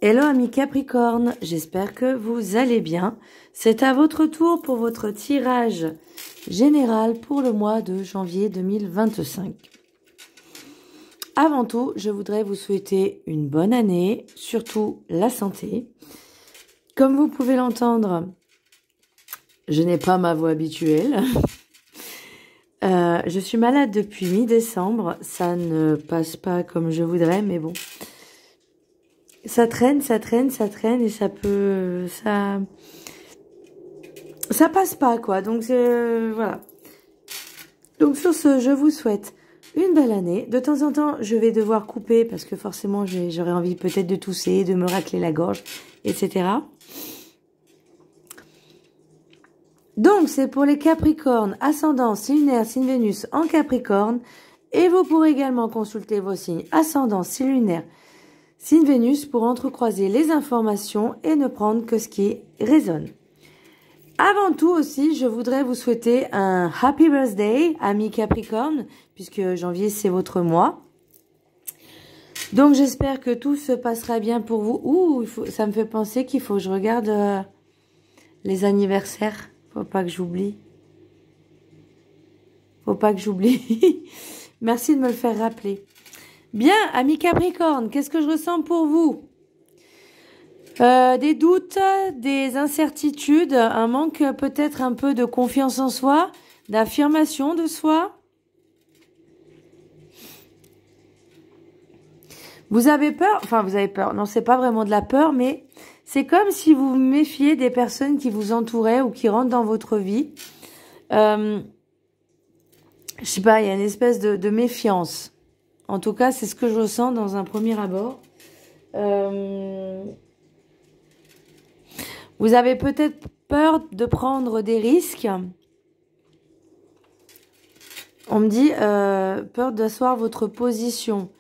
Hello amis Capricorne, j'espère que vous allez bien. C'est à votre tour pour votre tirage général pour le mois de janvier 2025. Avant tout, je voudrais vous souhaiter une bonne année, surtout la santé. Comme vous pouvez l'entendre, je n'ai pas ma voix habituelle. Je suis malade depuis mi-décembre, ça ne passe pas comme je voudrais, mais bon. Ça traîne et ça passe pas quoi. Donc voilà. Donc sur ce, je vous souhaite une belle année. De temps en temps, je vais devoir couper parce que forcément, j'aurais envie peut-être de tousser, de me racler la gorge, etc. Donc c'est pour les Capricornes, ascendant, signe lunaire, signe Vénus en Capricorne. Et vous pourrez également consulter vos signes ascendant, signe lunaire, signe Vénus pour entrecroiser les informations et ne prendre que ce qui résonne. Avant tout aussi, je voudrais vous souhaiter un Happy Birthday, amis Capricorne, puisque janvier c'est votre mois. Donc j'espère que tout se passera bien pour vous. Ouh, ça me fait penser qu'il faut que je regarde les anniversaires. Faut pas que j'oublie. Faut pas que j'oublie. Merci de me le faire rappeler. Bien, amis Capricorne, qu'est-ce que je ressens pour vous? Des doutes, des incertitudes, un manque peut-être un peu de confiance en soi, d'affirmation de soi. Vous avez peur, enfin vous avez peur, non c'est pas vraiment de la peur, mais c'est comme si vous vous méfiez des personnes qui vous entouraient ou qui rentrent dans votre vie. Je sais pas, il y a une espèce de méfiance. En tout cas, c'est ce que je ressens dans un premier abord. Vous avez peut-être peur de prendre des risques. On me dit peur d'asseoir votre position.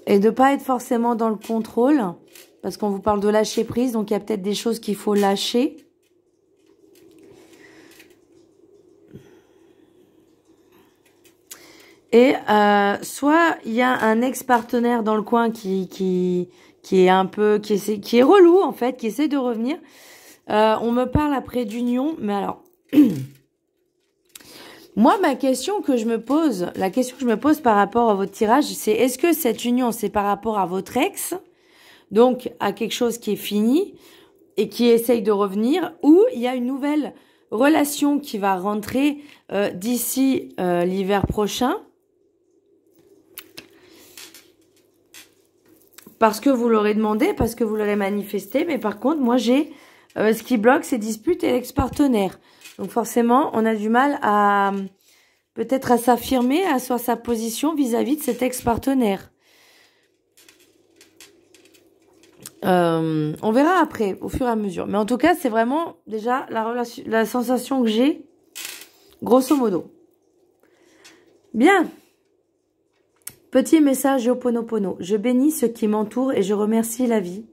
Et de pas être forcément dans le contrôle. Parce qu'on vous parle de lâcher prise. Donc, il y a peut-être des choses qu'il faut lâcher. Et soit il y a un ex-partenaire dans le coin qui est un peu, qui est relou en fait, qui essaie de revenir. On me parle après d'union, mais alors, moi ma question que je me pose, la question que je me pose par rapport à votre tirage, c'est est-ce que cette union c'est par rapport à votre ex, donc à quelque chose qui est fini et qui essaye de revenir, ou il y a une nouvelle relation qui va rentrer d'ici l'hiver prochain? Parce que vous l'aurez demandé, parce que vous l'aurez manifesté. Mais par contre, moi, j'ai ce qui bloque ces disputes et l'ex-partenaire. Donc forcément, on a du mal à peut-être à s'affirmer, à asseoir sa position vis-à-vis de cet ex-partenaire. On verra après, au fur et à mesure. Mais en tout cas, c'est vraiment déjà la sensation que j'ai, grosso modo. Bien. Petit message Ho'oponopono. Je bénis ce qui m'entoure et je remercie la vie.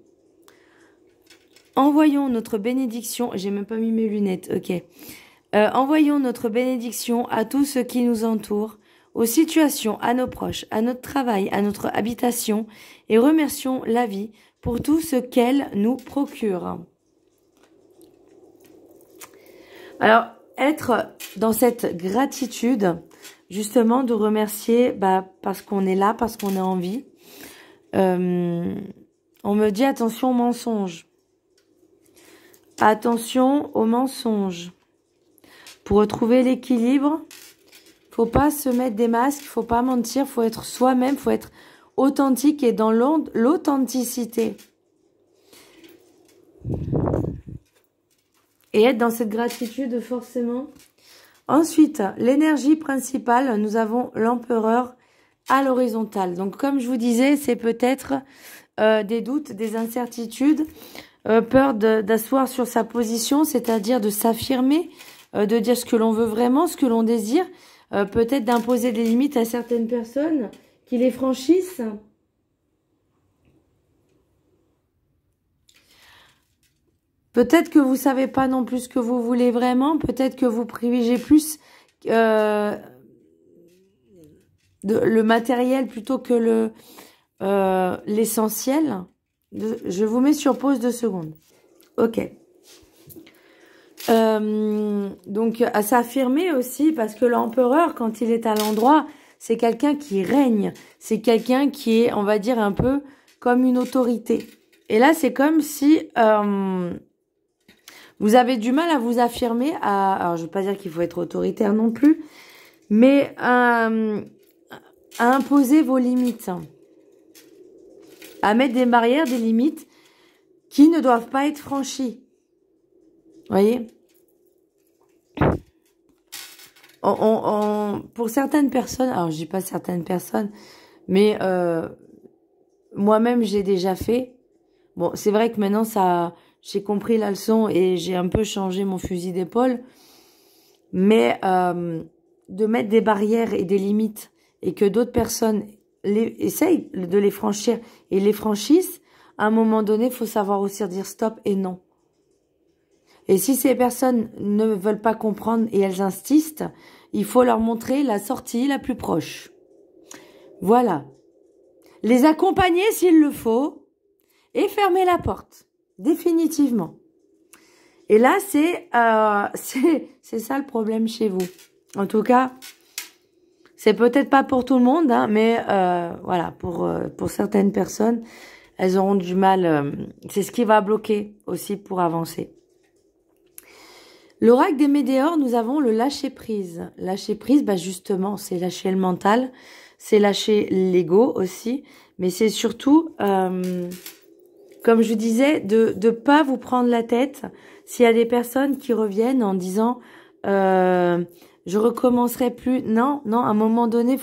Envoyons notre bénédiction. J'ai même pas mis mes lunettes. Ok. Envoyons notre bénédiction à tout ce qui nous entoure, aux situations, à nos proches, à notre travail, à notre habitation, et remercions la vie pour tout ce qu'elle nous procure. Alors, être dans cette gratitude, justement, de remercier parce qu'on est là, parce qu'on a envie. On me dit attention aux mensonges. Attention aux mensonges. Pour retrouver l'équilibre, faut pas se mettre des masques, faut pas mentir, faut être soi-même, faut être authentique et dans l'authenticité. Et être dans cette gratitude forcément. Ensuite, l'énergie principale, nous avons l'empereur à l'horizontale. Donc, comme je vous disais, c'est peut-être des doutes, des incertitudes, peur d'asseoir sur sa position, c'est-à-dire de s'affirmer, de dire ce que l'on veut vraiment, ce que l'on désire, peut-être d'imposer des limites à certaines personnes qui les franchissent. Peut-être que vous savez pas non plus ce que vous voulez vraiment. Peut-être que vous privilégiez plus le matériel plutôt que l'essentiel. Je vous mets sur pause 2 secondes. Ok. Donc, à s'affirmer aussi, parce que l'empereur, quand il est à l'endroit, c'est quelqu'un qui règne. C'est quelqu'un qui est, on va dire, un peu comme une autorité. Et là, c'est comme si vous avez du mal à vous affirmer. Alors, je ne veux pas dire qu'il faut être autoritaire non plus, mais à imposer vos limites. À mettre des barrières, des limites qui ne doivent pas être franchies. Voyez, pour certaines personnes, alors je dis pas certaines personnes, mais moi-même j'ai déjà fait. Bon, c'est vrai que maintenant j'ai compris la leçon et j'ai un peu changé mon fusil d'épaule, mais de mettre des barrières et des limites et que d'autres personnes essayent de les franchir et les franchissent, à un moment donné, il faut savoir aussi dire stop et non. Et si ces personnes ne veulent pas comprendre et elles insistent, il faut leur montrer la sortie la plus proche. Voilà. Les accompagner s'il le faut et fermer la porte. Définitivement. Et là, c'est ça le problème chez vous. En tout cas, c'est peut-être pas pour tout le monde, hein, mais voilà, pour certaines personnes, elles auront du mal. C'est ce qui va bloquer aussi pour avancer. L'oracle des météores, nous avons le lâcher-prise. Lâcher-prise, bah justement, c'est lâcher le mental, c'est lâcher l'ego aussi, mais c'est surtout, comme je disais, de pas vous prendre la tête. S'il y a des personnes qui reviennent en disant je recommencerai plus. Non, à un moment donné,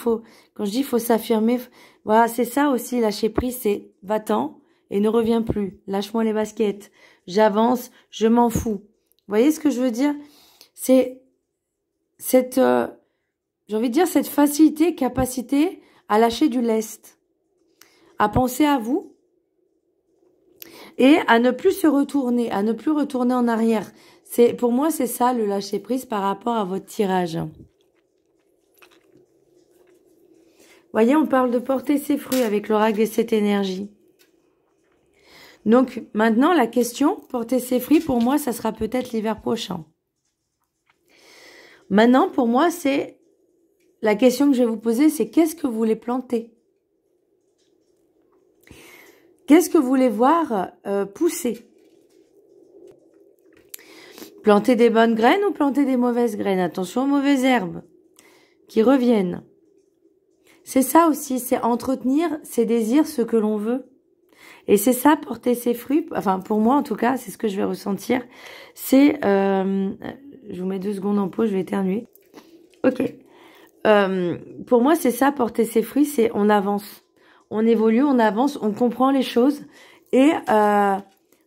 quand je dis faut s'affirmer, voilà, c'est ça aussi, lâcher prise, c'est va-t'en et ne reviens plus. Lâche-moi les baskets. J'avance, je m'en fous. Vous voyez ce que je veux dire? C'est cette, j'ai envie de dire, cette facilité, capacité à lâcher du lest, à penser à vous et à ne plus se retourner, à ne plus retourner en arrière. Pour moi, c'est ça le lâcher prise par rapport à votre tirage. Voyez, on parle de porter ses fruits avec l'oracle de cette énergie. Donc, maintenant, la question, porter ses fruits, pour moi, ça sera peut-être l'hiver prochain. Maintenant, pour moi, c'est la question que je vais vous poser, c'est qu'est-ce que vous voulez planter? Qu'est-ce que vous voulez voir pousser? Planter des bonnes graines ou planter des mauvaises graines? Attention aux mauvaises herbes qui reviennent. C'est ça aussi, c'est entretenir ses désirs, ce que l'on veut. Et c'est ça, porter ses fruits. Enfin, pour moi, en tout cas, c'est ce que je vais ressentir. C'est, je vous mets 2 secondes en pause, je vais éternuer. Ok. Pour moi, c'est ça, porter ses fruits, c'est on avance. On évolue, on avance, on comprend les choses. Et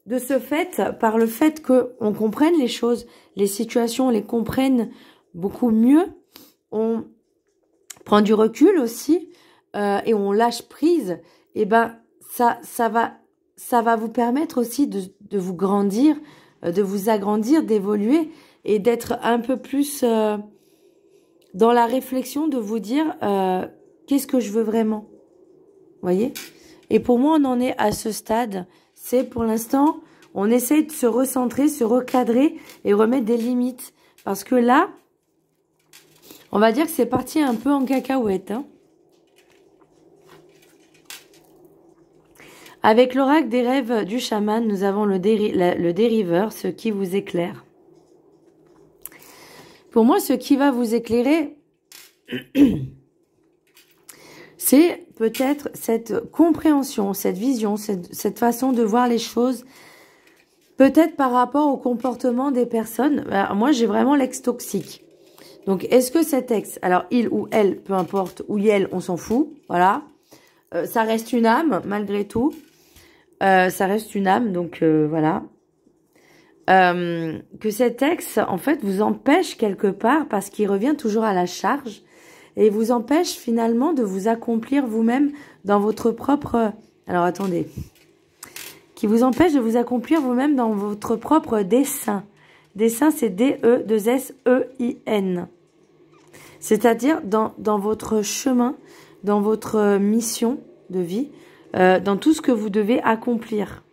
de ce fait, par le fait qu'on comprenne les choses, les situations, on les comprenne beaucoup mieux, on prend du recul aussi et on lâche prise, et ben ça va vous permettre aussi de vous grandir, de vous agrandir, d'évoluer et d'être un peu plus dans la réflexion, de vous dire qu'est-ce que je veux vraiment. Voyez? Et pour moi, on en est à ce stade. C'est pour l'instant, on essaye de se recentrer, se recadrer et remettre des limites. Parce que là, on va dire que c'est parti un peu en cacahuète. Hein. Avec l'oracle des rêves du chaman, nous avons le dériveur, ce qui vous éclaire. Pour moi, ce qui va vous éclairer, c'est peut-être cette compréhension, cette vision, cette façon de voir les choses, peut-être par rapport au comportement des personnes. Alors, moi, j'ai vraiment l'ex toxique. Donc, est-ce que cet ex, alors il ou elle, peu importe, ou elle, on s'en fout, voilà. Ça reste une âme, malgré tout. Ça reste une âme, donc voilà. Que cet ex, en fait, vous empêche quelque part, parce qu'il revient toujours à la charge, et vous empêche finalement de vous accomplir vous-même dans votre propre... Alors, attendez. Qui vous empêche de vous accomplir vous-même dans votre propre dessein. Dessein, c'est D-E-2-S-E-I-N. C'est-à-dire dans votre chemin, dans votre mission de vie, dans tout ce que vous devez accomplir.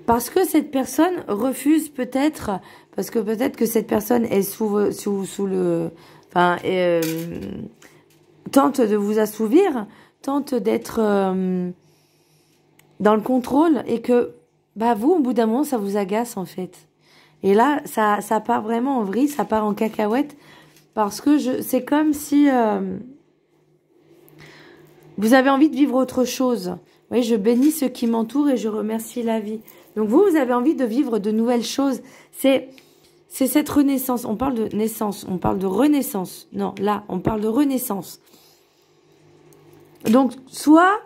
Parce que cette personne refuse peut-être, parce que peut-être que cette personne est sous le... Enfin, tente de vous assouvir, tente d'être dans le contrôle et que bah vous, au bout d'un moment, ça vous agace en fait. Et là, ça part vraiment en vrille, ça part en cacahuète parce que c'est comme si vous avez envie de vivre autre chose. Oui, je bénis ceux qui m'entourent et je remercie la vie. Donc vous avez envie de vivre de nouvelles choses. C'est cette renaissance. On parle de naissance, on parle de renaissance. Non, là, on parle de renaissance. Donc, soit,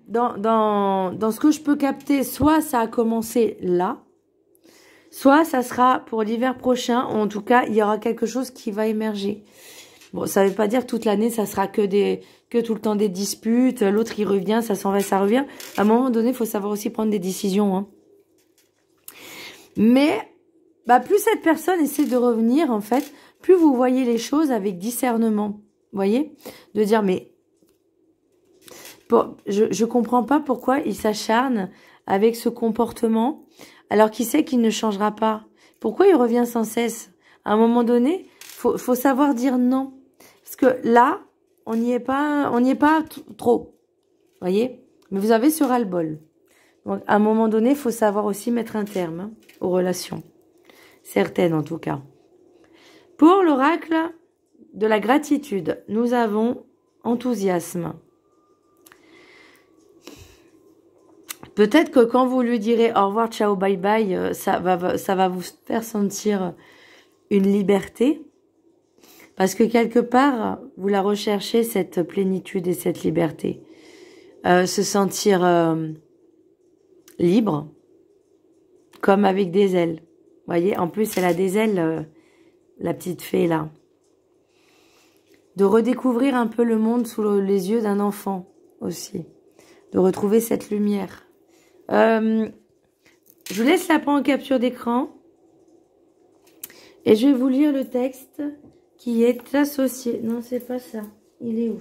dans ce que je peux capter, soit ça a commencé là, soit ça sera pour l'hiver prochain, ou en tout cas, il y aura quelque chose qui va émerger. Bon, ça veut pas dire toute l'année, ça sera que tout le temps des disputes, l'autre il revient, ça s'en va, ça revient. À un moment donné, il faut savoir aussi prendre des décisions, hein. Mais, bah, plus cette personne essaie de revenir, en fait, plus vous voyez les choses avec discernement. Vous voyez? De dire, mais, je comprends pas pourquoi il s'acharne avec ce comportement, alors qu'il sait qu'il ne changera pas. Pourquoi il revient sans cesse? À un moment donné, faut savoir dire non. Parce que là, on n'y est pas trop. Vous voyez? Mais vous avez ce ras-le-bol. Donc, à un moment donné, il faut savoir aussi mettre un terme, hein, aux relations. Certaines, en tout cas. Pour l'oracle de la gratitude, nous avons enthousiasme. Peut-être que quand vous lui direz au revoir, ciao, bye bye, ça va vous faire sentir une liberté. Parce que quelque part, vous la recherchez, cette plénitude et cette liberté. Se sentir libre, comme avec des ailes. Vous voyez, en plus, elle a des ailes, la petite fée, là. De redécouvrir un peu le monde sous les yeux d'un enfant, aussi. De retrouver cette lumière. Je vous laisse la prendre en capture d'écran. Et je vais vous lire le texte qui est associé. Non, c'est pas ça. Il est où?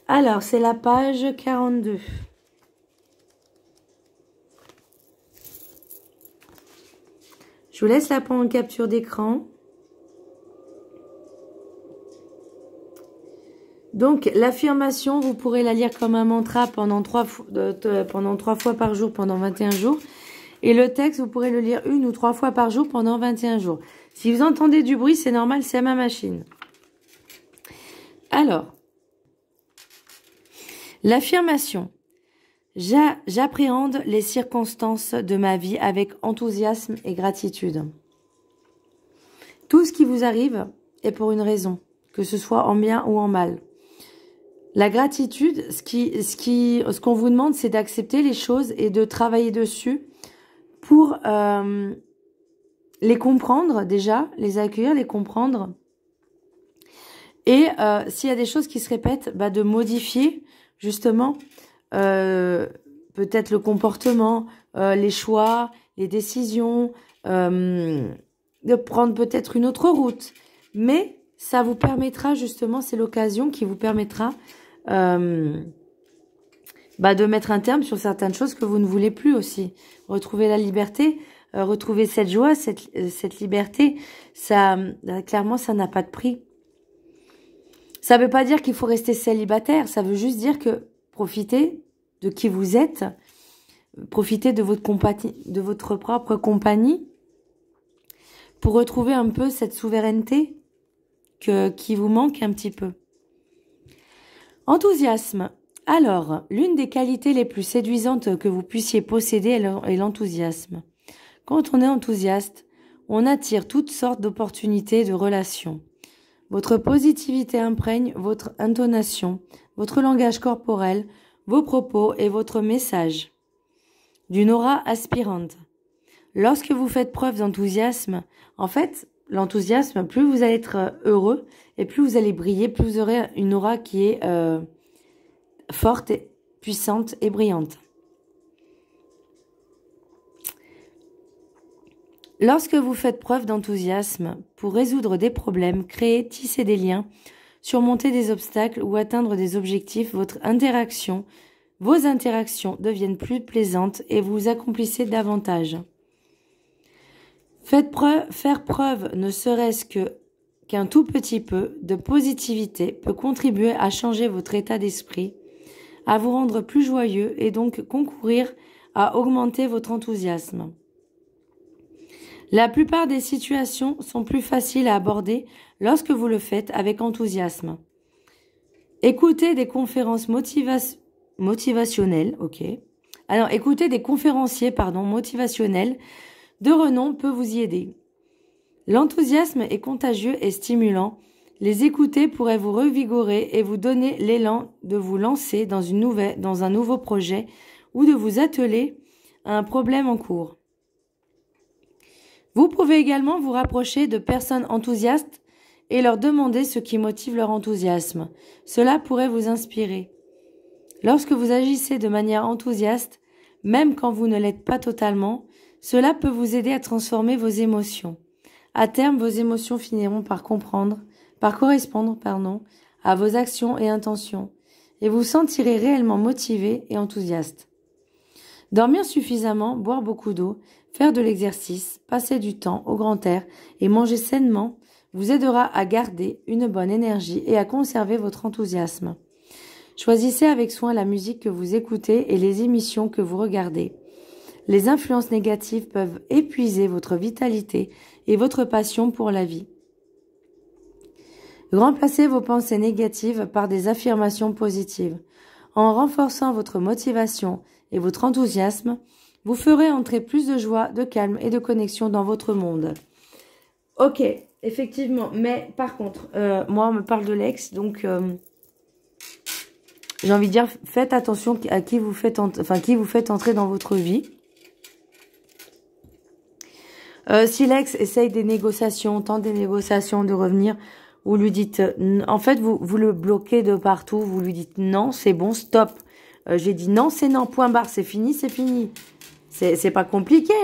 Alors, c'est la page 42. Je vous laisse la prendre en capture d'écran. Donc, l'affirmation, vous pourrez la lire comme un mantra pendant 3 fois par jour, pendant 21 jours. Et le texte, vous pourrez le lire 1 ou 3 fois par jour pendant 21 jours. Si vous entendez du bruit, c'est normal, c'est ma machine. Alors, l'affirmation. J'appréhende les circonstances de ma vie avec enthousiasme et gratitude. Tout ce qui vous arrive est pour une raison, que ce soit en bien ou en mal. La gratitude, ce qu'on vous demande, c'est d'accepter les choses et de travailler dessus pour les comprendre déjà, les accueillir, les comprendre. Et s'il y a des choses qui se répètent, bah, de modifier justement peut-être le comportement, les choix, les décisions, de prendre peut-être une autre route. Mais ça vous permettra justement, c'est l'occasion qui vous permettra de mettre un terme sur certaines choses que vous ne voulez plus aussi. Retrouver la liberté, retrouver cette joie, cette liberté, ça, clairement, ça n'a pas de prix. Ça veut pas dire qu'il faut rester célibataire, ça veut juste dire que profitez de qui vous êtes, profitez de votre propre compagnie pour retrouver un peu cette souveraineté qui vous manque un petit peu. Enthousiasme. Alors, l'une des qualités les plus séduisantes que vous puissiez posséder est l'enthousiasme. Quand on est enthousiaste, on attire toutes sortes d'opportunités de relations. Votre positivité imprègne votre intonation, votre langage corporel, vos propos et votre message. D'une aura aspirante. Lorsque vous faites preuve d'enthousiasme, en fait, l'enthousiasme, plus vous allez être heureux et plus vous allez briller, plus vous aurez une aura qui est forte, puissante et brillante. Lorsque vous faites preuve d'enthousiasme pour résoudre des problèmes, créer, tisser des liens, surmonter des obstacles ou atteindre des objectifs, vos interactions deviennent plus plaisantes et vous accomplissez davantage. Faire preuve ne serait-ce qu'un tout petit peu de positivité peut contribuer à changer votre état d'esprit, à vous rendre plus joyeux et donc concourir à augmenter votre enthousiasme. La plupart des situations sont plus faciles à aborder lorsque vous le faites avec enthousiasme. Écoutez des conférences motivationnelles, écoutez des conférenciers, motivationnels de renom peut vous y aider. L'enthousiasme est contagieux et stimulant. Les écouter pourrait vous revigorer et vous donner l'élan de vous lancer dans un nouveau projet ou de vous atteler à un problème en cours. Vous pouvez également vous rapprocher de personnes enthousiastes et leur demander ce qui motive leur enthousiasme. Cela pourrait vous inspirer. Lorsque vous agissez de manière enthousiaste, même quand vous ne l'êtes pas totalement, cela peut vous aider à transformer vos émotions. À terme, vos émotions finiront par correspondre à vos actions et intentions, et vous sentirez réellement motivé et enthousiaste. Dormir suffisamment, boire beaucoup d'eau, faire de l'exercice, passer du temps au grand air et manger sainement vous aidera à garder une bonne énergie et à conserver votre enthousiasme. Choisissez avec soin la musique que vous écoutez et les émissions que vous regardez. Les influences négatives peuvent épuiser votre vitalité et votre passion pour la vie. Remplacez vos pensées négatives par des affirmations positives. En renforçant votre motivation et votre enthousiasme, vous ferez entrer plus de joie, de calme et de connexion dans votre monde. Ok, effectivement, mais par contre, moi on me parle de l'ex, donc j'ai envie de dire, faites attention à qui vous faites entrer dans votre vie. Si l'ex essaye des négociations, tente des négociations, de revenir, vous lui dites, en fait, vous le bloquez de partout, vous lui dites non, c'est bon, stop. J'ai dit non, c'est non, point barre, c'est fini, c'est fini. C'est pas compliqué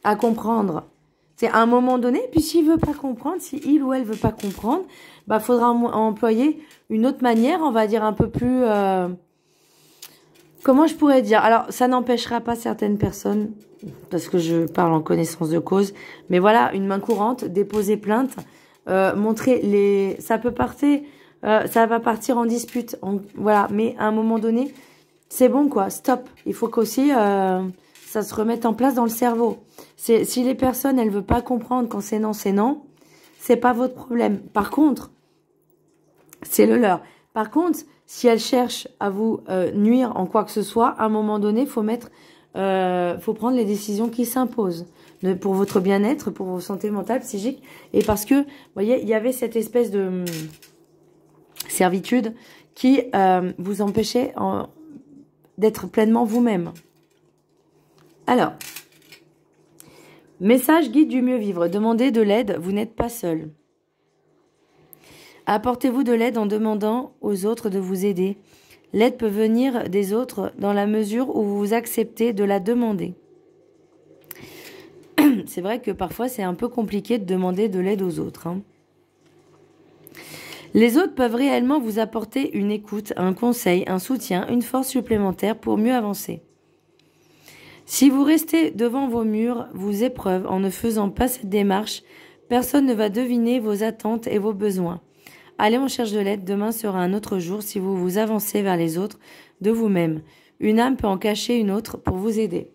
à comprendre. C'est à un moment donné, puis s'il veut pas comprendre, si il ou elle veut pas comprendre, bah faudra employer une autre manière, on va dire un peu plus... comment je pourrais dire? Alors, ça n'empêchera pas certaines personnes, parce que je parle en connaissance de cause, mais voilà, une main courante, déposer plainte, montrer ça peut partir, ça va partir en dispute, voilà, mais à un moment donné, c'est bon quoi, stop. Il faut qu'aussi ça se remette en place dans le cerveau. Si les personnes, elles veulent pas comprendre quand c'est non, c'est pas votre problème. Par contre, c'est le leur. Par contre, si elles cherchent à vous nuire en quoi que ce soit, à un moment donné, faut prendre les décisions qui s'imposent pour votre bien-être, pour vos santé mentale, psychique, et parce que, vous voyez, il y avait cette espèce de servitude qui vous empêchait d'être pleinement vous-même. Alors, message guide du mieux vivre. Demandez de l'aide, vous n'êtes pas seul. Apportez-vous de l'aide en demandant aux autres de vous aider. L'aide peut venir des autres dans la mesure où vous acceptez de la demander. C'est vrai que parfois c'est un peu compliqué de demander de l'aide aux autres. Les autres peuvent réellement vous apporter une écoute, un conseil, un soutien, une force supplémentaire pour mieux avancer. Si vous restez devant vos murs, vos épreuves, en ne faisant pas cette démarche, personne ne va deviner vos attentes et vos besoins. Allez en cherche de l'aide, demain sera un autre jour si vous vous avancez vers les autres de vous-même. Une âme peut en cacher une autre pour vous aider.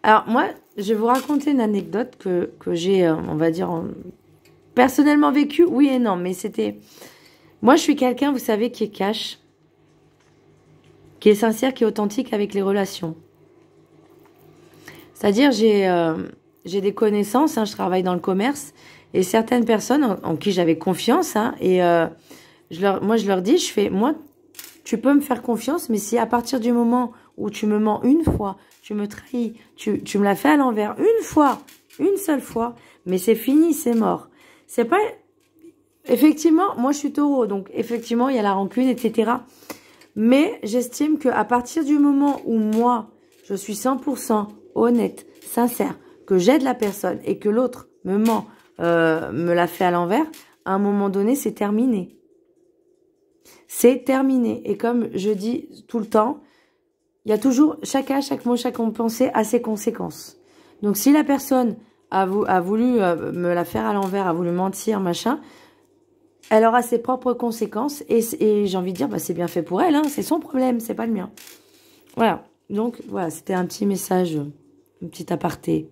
Alors moi, je vais vous raconter une anecdote que j'ai, on va dire, personnellement vécue, oui et non, mais c'était... Moi, je suis quelqu'un, vous savez, qui est cash, qui est sincère, qui est authentique avec les relations. C'est-à-dire, j'ai des connaissances, je travaille dans le commerce, et certaines personnes en qui j'avais confiance, moi je leur dis, moi, tu peux me faire confiance, mais si à partir du moment où tu me mens une fois, tu me trahis, tu me l'as fait à l'envers une fois, une seule fois, mais c'est fini, c'est mort. C'est pas... Effectivement, moi je suis taureau, donc effectivement il y a la rancune, etc. Mais j'estime qu'à partir du moment où moi, je suis 100% honnête, sincère, que j'aide la personne et que l'autre me ment, me l'a fait à l'envers, à un moment donné, c'est terminé. C'est terminé. Et comme je dis tout le temps, il y a toujours, chaque mot, chaque pensée a ses conséquences. Donc, si la personne a voulu me la faire à l'envers, a voulu mentir, machin, elle aura ses propres conséquences. Et j'ai envie de dire, bah, c'est bien fait pour elle, hein, c'est son problème, c'est pas le mien. Voilà. Donc, voilà, c'était un petit message, un petit aparté.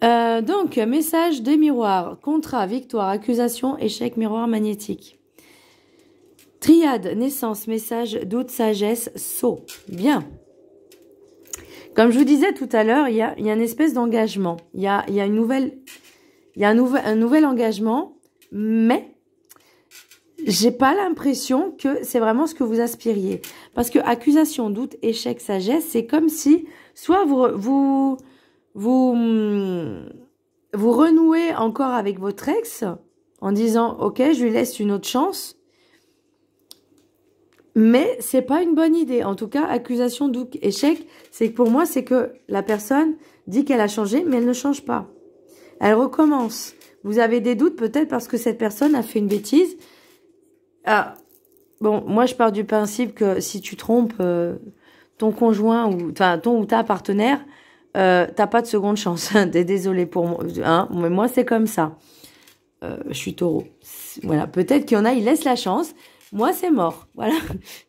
Donc, message des miroirs. Contrat, victoire, accusation, échec, miroir magnétique. Triade, naissance, message, doute, sagesse, saut. Bien. Comme je vous disais tout à l'heure, il y a une espèce d'engagement. Il y a un nouvel engagement, mais j'ai pas l'impression que c'est vraiment ce que vous aspiriez. Parce que accusation, doute, échec, sagesse, c'est comme si soit vous renouez encore avec votre ex en disant ok, je lui laisse une autre chance. Mais c'est pas une bonne idée. En tout cas, accusation, doute, échec, c'est que pour moi, c'est que la personne dit qu'elle a changé, mais elle ne change pas. Elle recommence. Vous avez des doutes peut-être parce que cette personne a fait une bêtise. Ah, bon, moi je pars du principe que si tu trompes ton conjoint ou ton ou ta partenaire, t'as pas de seconde chance. Désolée pour moi, hein, mais moi c'est comme ça. Je suis taureau. Voilà, peut-être qu'il y en a, ils laissent la chance. Moi, c'est mort. Voilà.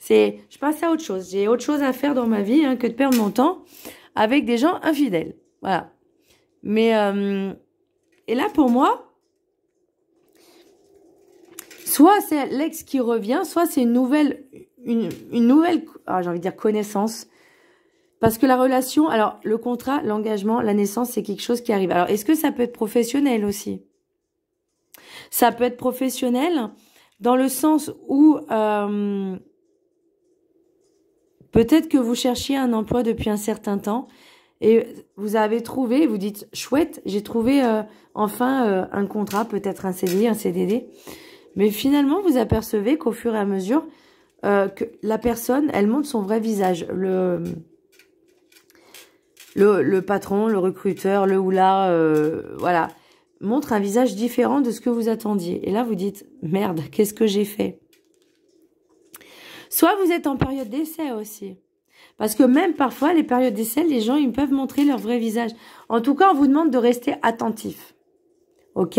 Je passe à autre chose. J'ai autre chose à faire dans ma vie que de perdre mon temps avec des gens infidèles. Voilà. Mais, et là, pour moi, soit c'est l'ex qui revient, soit c'est une nouvelle, j'ai envie de dire connaissance. Parce que la relation, alors, le contrat, l'engagement, la naissance, c'est quelque chose qui arrive. Alors, est-ce que ça peut être professionnel aussi? Ça peut être professionnel dans le sens où peut-être que vous cherchiez un emploi depuis un certain temps et vous avez trouvé, vous dites chouette, j'ai trouvé enfin un contrat, peut-être un CDI, un CDD. Mais finalement, vous apercevez qu'au fur et à mesure que la personne, elle montre son vrai visage. Le patron, le recruteur, le ou la, voilà, montre un visage différent de ce que vous attendiez. Et là, vous dites, merde, qu'est-ce que j'ai fait? Soit vous êtes en période d'essai aussi. Parce que même parfois, les périodes d'essai, les gens, ils peuvent montrer leur vrai visage. En tout cas, on vous demande de rester attentif. Ok?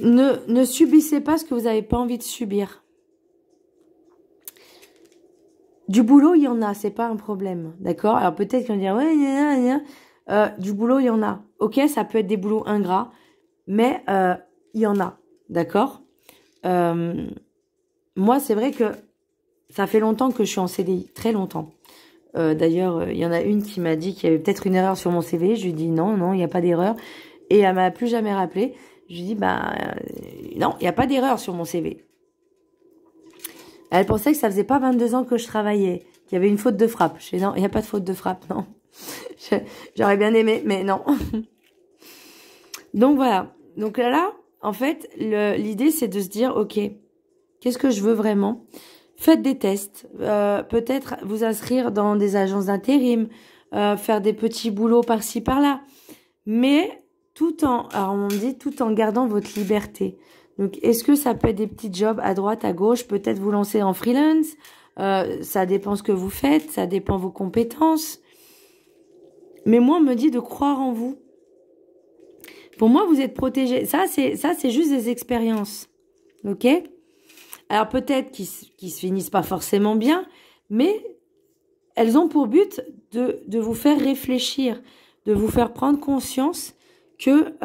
Ne subissez pas ce que vous n'avez pas envie de subir. Du boulot, il y en a, c'est pas un problème. D'accord? Alors peut-être qu'on va dire, ouais, du boulot, il y en a. Ok, ça peut être des boulots ingrats, mais il y en a. D'accord? Moi, c'est vrai que ça fait longtemps que je suis en CDI, très longtemps. D'ailleurs, il y en a une qui m'a dit qu'il y avait peut-être une erreur sur mon CV. Je lui ai dit non, il n'y a pas d'erreur. Et elle m'a plus jamais rappelé. Je lui ai dit, non, il n'y a pas d'erreur sur mon CV. Elle pensait que ça faisait pas 22 ans que je travaillais, qu'il y avait une faute de frappe. Je dis non, il n'y a pas de faute de frappe, non. J'aurais bien aimé, mais non. Donc voilà. Donc là, en fait, l'idée, c'est de se dire, ok, qu'est-ce que je veux vraiment? Faites des tests. Peut-être vous inscrire dans des agences d'intérim, faire des petits boulots par-ci, par-là. Mais alors on dit tout en gardant votre liberté. Donc, est-ce que ça peut être des petits jobs à droite, à gauche, peut-être vous lancer en freelance, ça dépend ce que vous faites, ça dépend vos compétences. Mais moi, on me dit de croire en vous. Pour moi, vous êtes protégé. Ça, c'est juste des expériences. Ok? Alors, peut-être qu'ils se finissent pas forcément bien, mais elles ont pour but de vous faire réfléchir, de vous faire prendre conscience que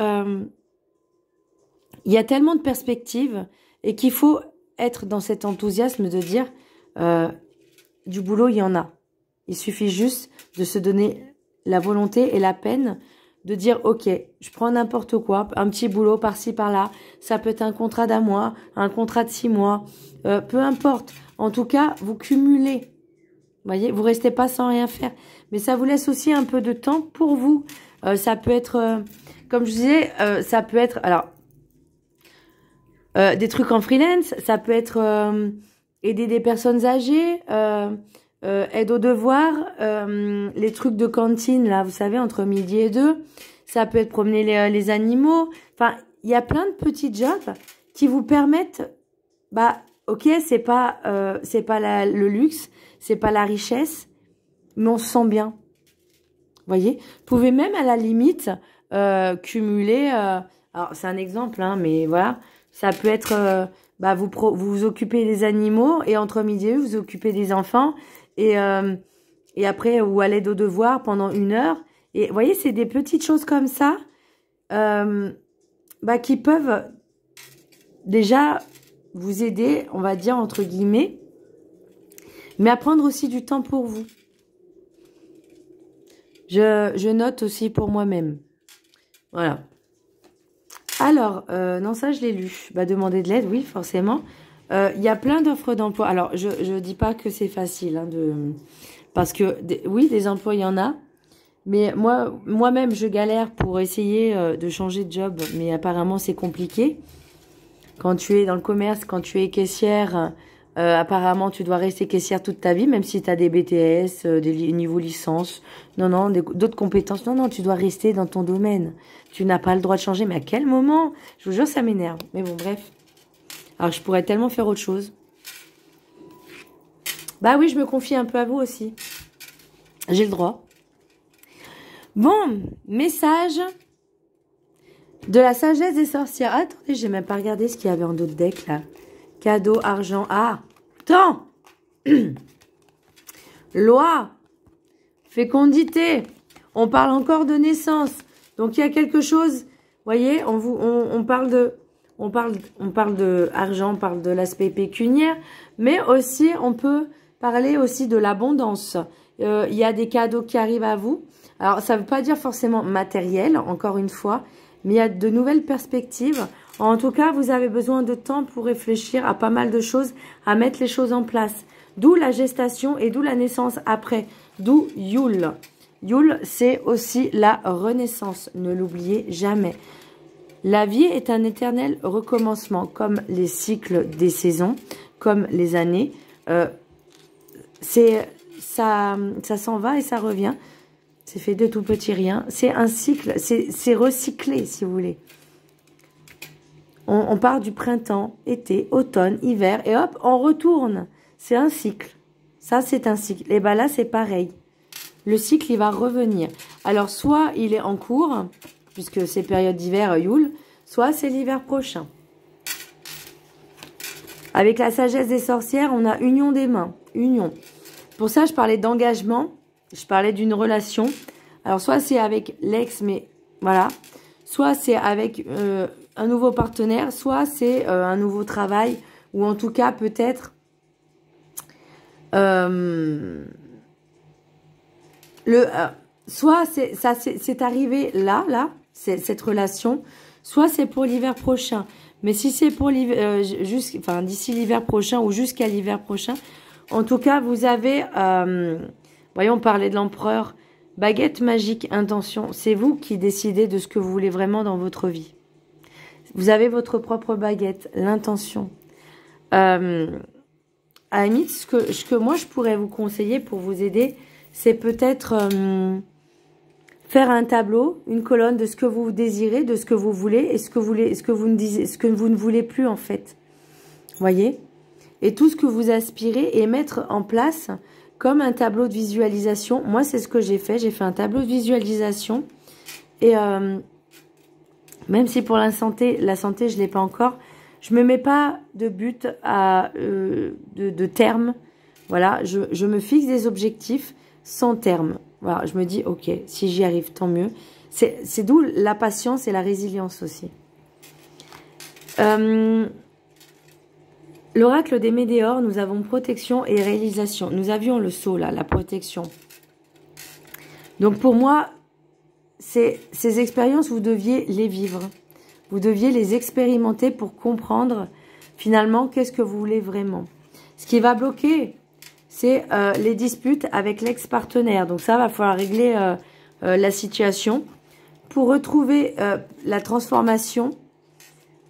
il y a tellement de perspectives et qu'il faut être dans cet enthousiasme de dire du boulot, il y en a. Il suffit juste de se donner la volonté et la peine de dire ok, je prends n'importe quoi, un petit boulot par-ci par-là, ça peut être un contrat d'1 mois, un contrat de 6 mois, peu importe. En tout cas, vous cumulez. Vous voyez, vous restez pas sans rien faire. Mais ça vous laisse aussi un peu de temps pour vous. Ça peut être, comme je disais, ça peut être, alors, des trucs en freelance, ça peut être aider des personnes âgées, aide aux devoirs, les trucs de cantine, là, vous savez, entre midi et 2. Ça peut être promener les animaux. Enfin, il y a plein de petits jobs qui vous permettent, bah, ok, c'est pas le luxe, c'est pas la richesse, mais on se sent bien. Voyez, vous pouvez même à la limite cumuler. Alors c'est un exemple, hein, mais voilà, ça peut être bah vous occupez des animaux et entre midi et deux, vous occupez des enfants et après ou à l'aide aux devoirs pendant 1 heure. Et vous voyez, c'est des petites choses comme ça bah, qui peuvent déjà vous aider, on va dire entre guillemets, mais à prendre aussi du temps pour vous. Je note aussi pour moi-même. Voilà. Alors, non, ça, je l'ai lu. Bah, demander de l'aide, oui, forcément. Il y a plein d'offres d'emploi. Alors, je dis pas que c'est facile, hein, parce que, oui, des emplois, il y en a. Mais moi-même, je galère pour essayer de changer de job. Mais apparemment, c'est compliqué. Quand tu es dans le commerce, quand tu es caissière... apparemment, tu dois rester caissière toute ta vie, même si tu as des BTS, des niveaux licence. Non, d'autres compétences. Non, tu dois rester dans ton domaine. Tu n'as pas le droit de changer. Mais à quel moment? Je vous jure, ça m'énerve. Mais bon, bref. Alors, je pourrais tellement faire autre chose. Bah oui, je me confie un peu à vous aussi. J'ai le droit. Bon, message de la sagesse des sorcières. Attendez, j'ai même pas regardé ce qu'il y avait en d'autres decks, là. Cadeau, argent. Ah, temps. Loi. Fécondité. On parle encore de naissance. Donc, il y a quelque chose. Voyez, on parle de argent, on parle de l'aspect pécuniaire. Mais aussi, on peut parler aussi de l'abondance. Il y a des cadeaux qui arrivent à vous. Alors, ça ne veut pas dire forcément matériel, encore une fois. Mais il y a de nouvelles perspectives. En tout cas, vous avez besoin de temps pour réfléchir à pas mal de choses, à mettre les choses en place. D'où la gestation et d'où la naissance après. D'où Yule. Yule, c'est aussi la renaissance. Ne l'oubliez jamais. La vie est un éternel recommencement, comme les cycles des saisons, comme les années. Ça s'en va et ça revient. C'est fait de tout petit rien. C'est un cycle, c'est recyclé, si vous voulez. On part du printemps, été, automne, hiver, et hop, on retourne. C'est un cycle. Ça, c'est un cycle. Et bien là, c'est pareil. Le cycle, il va revenir. Alors, soit il est en cours, puisque c'est période d'hiver, Yule, soit c'est l'hiver prochain. Avec la sagesse des sorcières, on a union des mains. Union. Pour ça, je parlais d'engagement. Je parlais d'une relation. Alors, soit c'est avec l'ex, mais voilà. Soit c'est avec un nouveau partenaire, soit c'est un nouveau travail, ou en tout cas peut-être soit c'est arrivé là, cette relation, soit c'est pour l'hiver prochain. Mais si c'est pour l'hiver, d'ici l'hiver prochain ou jusqu'à l'hiver prochain, en tout cas vous avez, voyons, on parlait de l'empereur. Baguette magique, intention, c'est vous qui décidez de ce que vous voulez vraiment dans votre vie. Vous avez votre propre baguette, l'intention. À la limite, ce que moi je pourrais vous conseiller pour vous aider, c'est peut-être faire un tableau, une colonne de ce que vous désirez, de ce que vous voulez et ce que vous ne voulez plus en fait. Voyez? Et tout ce que vous aspirez et mettre en place comme un tableau de visualisation. Moi, c'est ce que j'ai fait. J'ai fait un tableau de visualisation. Et même si pour la santé, je ne l'ai pas encore, je me mets pas de but de terme. Voilà, je me fixe des objectifs sans terme. Voilà, je me dis, ok, si j'y arrive, tant mieux. C'est d'où la patience et la résilience aussi. L'oracle des Médéors, nous avons protection et réalisation. Nous avions le sceau, là, la protection. Donc, pour moi, ces expériences, vous deviez les vivre. Vous deviez les expérimenter pour comprendre, finalement, qu'est-ce que vous voulez vraiment. Ce qui va bloquer, c'est les disputes avec l'ex-partenaire. Donc, ça, va falloir régler la situation pour retrouver la transformation,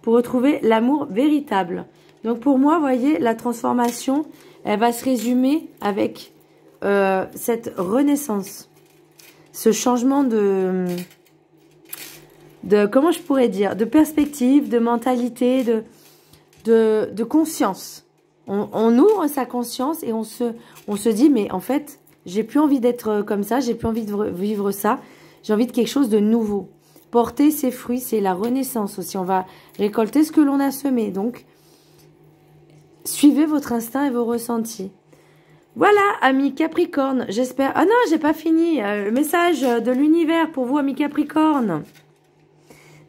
pour retrouver l'amour véritable. Donc pour moi, vous voyez, la transformation, elle va se résumer avec cette renaissance, ce changement comment je pourrais dire, de perspective, de mentalité, de conscience. On ouvre sa conscience et on se dit, mais en fait, j'ai plus envie d'être comme ça, j'ai plus envie de vivre ça, j'ai envie de quelque chose de nouveau. Porter ses fruits, c'est la renaissance aussi. On va récolter ce que l'on a semé. Donc, suivez votre instinct et vos ressentis. Voilà, amis Capricorne, j'espère... Ah non, j'ai pas fini. Le message de l'univers pour vous, amis Capricorne.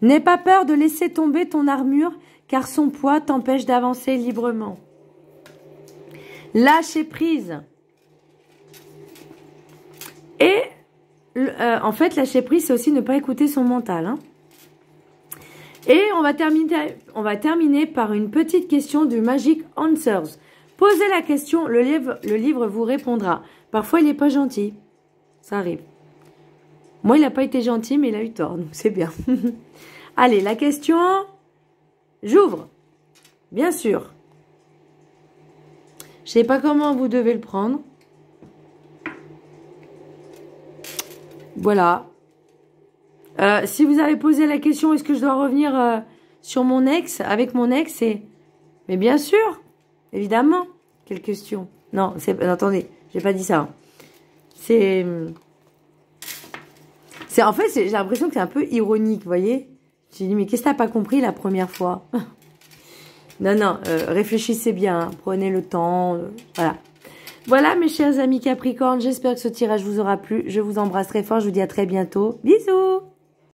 N'aie pas peur de laisser tomber ton armure, car son poids t'empêche d'avancer librement. Lâchez prise. Et, en fait, lâcher prise, c'est aussi ne pas écouter son mental. Hein. Et on va terminer par une petite question du Magic Answers. Posez la question, le livre vous répondra. Parfois, il n'est pas gentil. Ça arrive. Moi, il n'a pas été gentil, mais il a eu tort. Donc, c'est bien. Allez, la question... J'ouvre. Bien sûr. Je ne sais pas comment vous devez le prendre. Voilà. Si vous avez posé la question, est-ce que je dois revenir sur mon ex, avec mon ex, mais bien sûr, évidemment. Quelle question? Non, attendez, j'ai pas dit ça. En fait, j'ai l'impression que c'est un peu ironique, vous voyez. J'ai dit, mais qu'est-ce que t'as pas compris la première fois? Non, réfléchissez bien, hein, prenez le temps, voilà. Voilà, mes chers amis Capricorne, j'espère que ce tirage vous aura plu. Je vous embrasse très fort, je vous dis à très bientôt. Bisous!